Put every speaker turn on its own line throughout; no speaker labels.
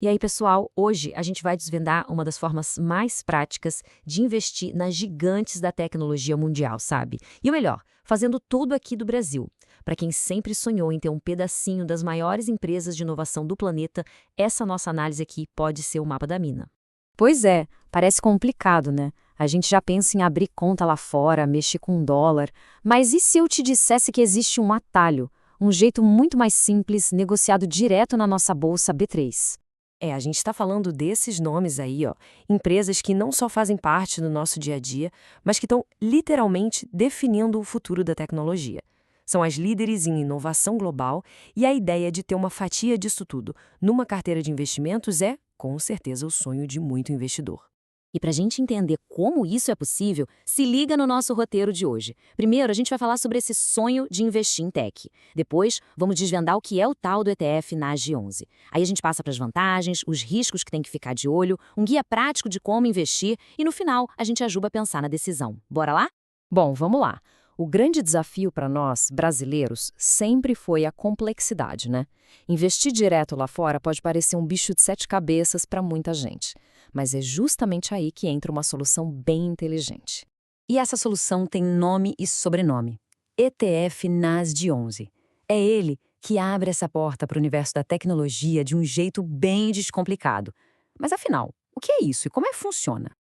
E aí, pessoal, hoje a gente vai desvendar uma das formas mais práticas de investir nas gigantes da tecnologia mundial, sabe? E o melhor, fazendo tudo aqui do Brasil. Para quem sempre sonhou em ter um pedacinho das maiores empresas de inovação do planeta, essa nossa análise aqui pode ser o mapa da mina.
Pois é, parece complicado, né? A gente já pensa em abrir conta lá fora, mexer com dólar. Mas e se eu te dissesse que existe um atalho, um jeito muito mais simples, negociado direto na nossa bolsa B3?
A gente está falando desses nomes aí, ó, empresas que não só fazem parte do nosso dia a dia, mas que estão literalmente definindo o futuro da tecnologia. São as líderes em inovação global e a ideia de ter uma fatia disso tudo numa carteira de investimentos é, com certeza, o sonho de muito investidor.
E para a gente entender como isso é possível, se liga no nosso roteiro de hoje. Primeiro, a gente vai falar sobre esse sonho de investir em tech. Depois, vamos desvendar o que é o tal do ETF NASD11. Aí a gente passa para as vantagens, os riscos que tem que ficar de olho, um guia prático de como investir e, no final, a gente ajuda a pensar na decisão. Bora lá?
Bom, vamos lá. O grande desafio para nós, brasileiros, sempre foi a complexidade, né? Investir direto lá fora pode parecer um bicho de sete cabeças para muita gente, mas é justamente aí que entra uma solução bem inteligente.
E essa solução tem nome e sobrenome. ETF NASD11. É ele que abre essa porta para o universo da tecnologia de um jeito bem descomplicado. Mas afinal, o que é isso e como é que funciona?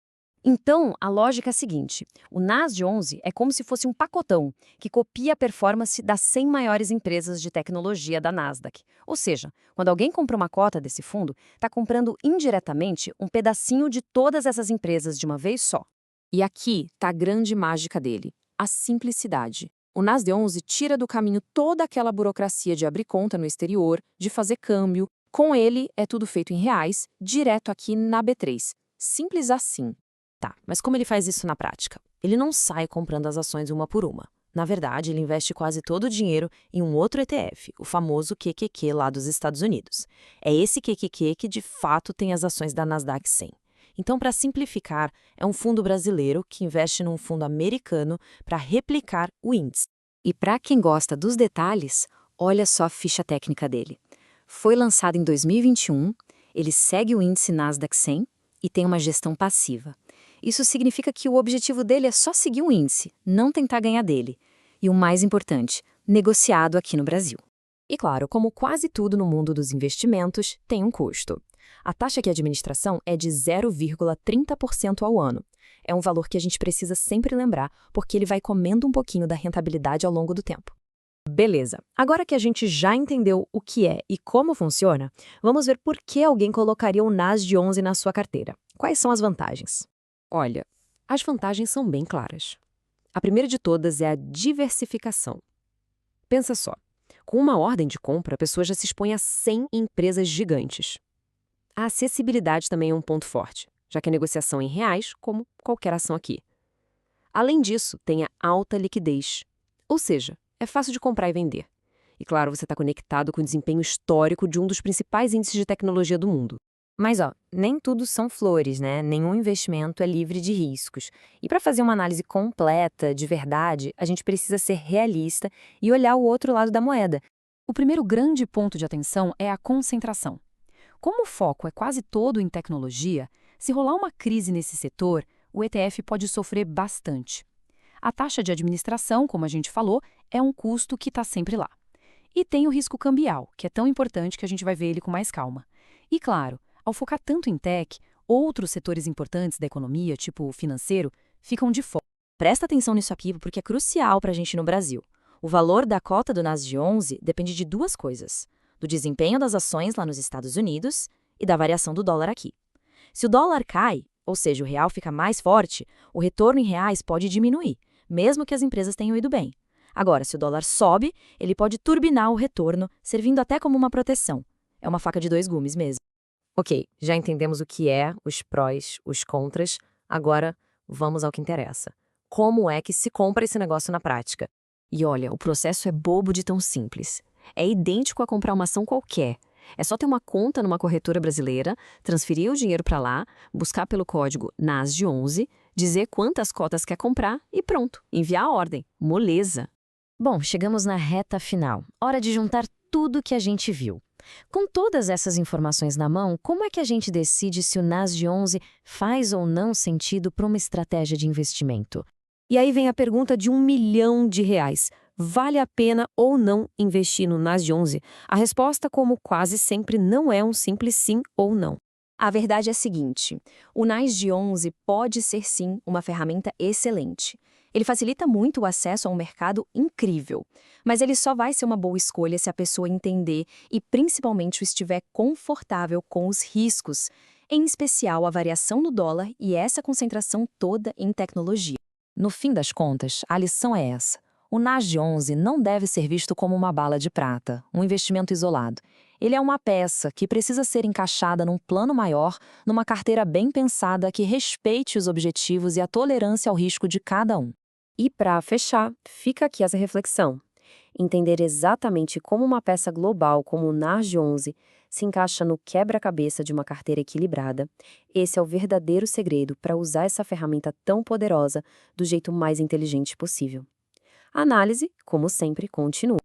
Então, a lógica é a seguinte: o NASD11 é como se fosse um pacotão que copia a performance das 100 maiores empresas de tecnologia da Nasdaq. Ou seja, quando alguém compra uma cota desse fundo, está comprando indiretamente um pedacinho de todas essas empresas de uma vez só. E aqui está a grande mágica dele, a simplicidade. O NASD11 tira do caminho toda aquela burocracia de abrir conta no exterior, de fazer câmbio. Com ele, é tudo feito em reais, direto aqui na B3. Simples assim. Tá, mas como ele faz isso na prática? Ele não sai comprando as ações uma por uma. Na verdade, ele investe quase todo o dinheiro em um outro ETF, o famoso QQQ lá dos Estados Unidos. É esse QQQ que de fato tem as ações da Nasdaq 100. Então, para simplificar, é um fundo brasileiro que investe num fundo americano para replicar o índice.
E para quem gosta dos detalhes, olha só a ficha técnica dele. Foi lançado em 2021, ele segue o índice Nasdaq 100 e tem uma gestão passiva. Isso significa que o objetivo dele é só seguir o índice, não tentar ganhar dele. E o mais importante, negociado aqui no Brasil.
E claro, como quase tudo no mundo dos investimentos, tem um custo. A taxa de administração é de 0,30% ao ano. É um valor que a gente precisa sempre lembrar, porque ele vai comendo um pouquinho da rentabilidade ao longo do tempo. Beleza, agora que a gente já entendeu o que é e como funciona, vamos ver por que alguém colocaria o NASD11 na sua carteira. Quais são as vantagens? Olha, as vantagens são bem claras. A primeira de todas é a diversificação. Pensa só, com uma ordem de compra, a pessoa já se expõe a 100 empresas gigantes. A acessibilidade também é um ponto forte, já que a negociação é em reais, como qualquer ação aqui. Além disso, tem a alta liquidez, ou seja, é fácil de comprar e vender. E claro, você está conectado com o desempenho histórico de um dos principais índices de tecnologia do mundo. Mas, nem tudo são flores, né? Nenhum investimento é livre de riscos. E para fazer uma análise completa, de verdade, a gente precisa ser realista e olhar o outro lado da moeda.
O primeiro grande ponto de atenção é a concentração. Como o foco é quase todo em tecnologia, se rolar uma crise nesse setor, o ETF pode sofrer bastante. A taxa de administração, como a gente falou, é um custo que está sempre lá. E tem o risco cambial, que é tão importante que a gente vai ver ele com mais calma. E claro, ao focar tanto em tech, outros setores importantes da economia, tipo o financeiro, ficam de fora.
Presta atenção nisso aqui porque é crucial para a gente no Brasil. O valor da cota do NASD11 depende de duas coisas: do desempenho das ações lá nos Estados Unidos e da variação do dólar aqui. Se o dólar cai, ou seja, o real fica mais forte, o retorno em reais pode diminuir, mesmo que as empresas tenham ido bem. Agora, se o dólar sobe, ele pode turbinar o retorno, servindo até como uma proteção. É uma faca de dois gumes mesmo.
Ok, já entendemos o que é, os prós, os contras. Agora, vamos ao que interessa. Como é que se compra esse negócio na prática? E olha, o processo é bobo de tão simples. É idêntico a comprar uma ação qualquer. É só ter uma conta numa corretora brasileira, transferir o dinheiro para lá, buscar pelo código NASD11, dizer quantas cotas quer comprar e pronto, enviar a ordem. Moleza!
Bom, chegamos na reta final. Hora de juntar tudo que a gente viu.
Com todas essas informações na mão, como é que a gente decide se o NASD11 faz ou não sentido para uma estratégia de investimento?
E aí vem a pergunta de R$ 1 milhão. Vale a pena ou não investir no NASD11? A resposta, como quase sempre, não é um simples sim ou não.
A verdade é a seguinte: o NASD11 pode ser sim uma ferramenta excelente. Ele facilita muito o acesso a um mercado incrível, mas ele só vai ser uma boa escolha se a pessoa entender e principalmente estiver confortável com os riscos, em especial a variação no dólar e essa concentração toda em tecnologia.
No fim das contas, a lição é essa. O NASD11 não deve ser visto como uma bala de prata, um investimento isolado. Ele é uma peça que precisa ser encaixada num plano maior, numa carteira bem pensada que respeite os objetivos e a tolerância ao risco de cada um.
E para fechar, fica aqui essa reflexão. Entender exatamente como uma peça global como o NASD11 se encaixa no quebra-cabeça de uma carteira equilibrada, esse é o verdadeiro segredo para usar essa ferramenta tão poderosa do jeito mais inteligente possível. A análise, como sempre, continua.